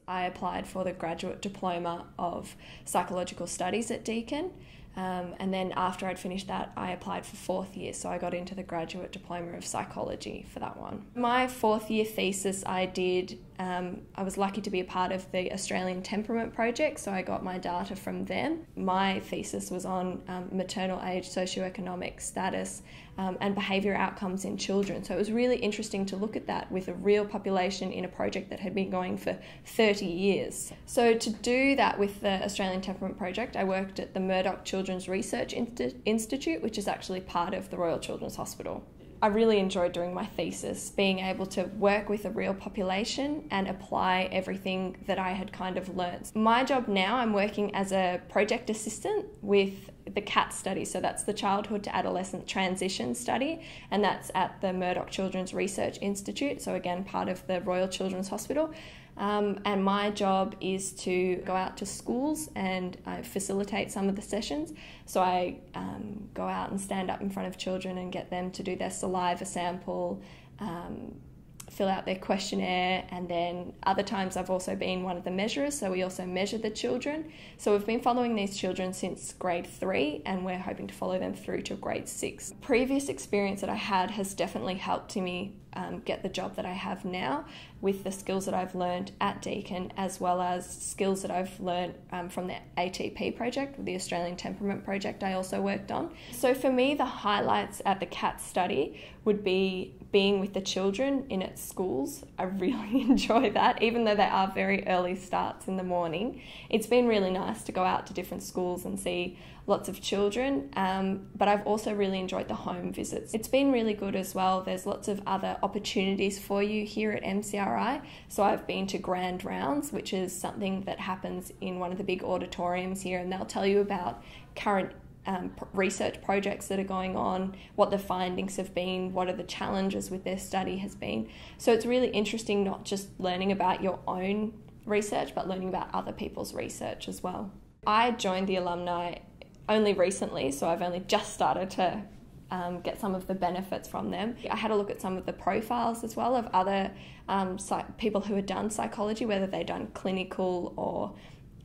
I applied for the graduate diploma of psychological studies at Deakin. And then after I'd finished that, I applied for fourth year, so I got into the graduate diploma of psychology for that one. My fourth year thesis I was lucky to be a part of the Australian Temperament Project, so I got my data from them. My thesis was on maternal age, socioeconomic status, and behaviour outcomes in children. So it was really interesting to look at that with a real population in a project that had been going for 30 years. So to do that with the Australian Temperament Project, I worked at the Murdoch Children's Research Institute, which is actually part of the Royal Children's Hospital. I really enjoyed doing my thesis, being able to work with a real population and apply everything that I had kind of learnt. My job now, I'm working as a project assistant with the CAT study, so that's the Childhood to Adolescent Transition Study, and that's at the Murdoch Children's Research Institute, so again part of the Royal Children's Hospital. And my job is to go out to schools and facilitate some of the sessions. So I go out and stand up in front of children and get them to do their saliva sample, fill out their questionnaire, and then other times I've also been one of the measurers, so we also measure the children. So we've been following these children since grade 3 and we're hoping to follow them through to grade 6. Previous experience that I had has definitely helped me get the job that I have now with the skills that I've learned at Deakin, as well as skills that I've learned from the ATP project, the Australian Temperament Project I also worked on. So for me, the highlights at the CAT study would be being with the children in its schools. I really enjoy that, even though they are very early starts in the morning. It's been really nice to go out to different schools and see lots of children, but I've also really enjoyed the home visits. It's been really good as well. There's lots of other opportunities for you here at MCRI. So I've been to grand rounds, which is something that happens in one of the big auditoriums here, and they'll tell you about current research projects that are going on, what the findings have been, what are the challenges with their study has been. So it's really interesting not just learning about your own research, but learning about other people's research as well. I joined the alumni only recently, so I've only just started to get some of the benefits from them. I had a look at some of the profiles as well of other people who had done psychology, whether they'd done clinical or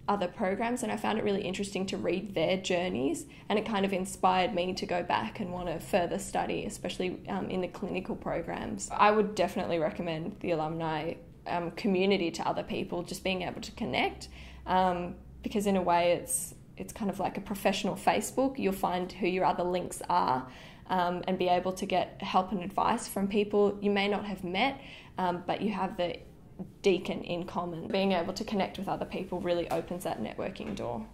other programs, and I found it really interesting to read their journeys, and it kind of inspired me to go back and want to further study, especially in the clinical programs. I would definitely recommend the alumni community to other people, just being able to connect, because in a way it's kind of like a professional Facebook. You'll find who your other links are and be able to get help and advice from people you may not have met, but you have the Deakin in common. Being able to connect with other people really opens that networking door.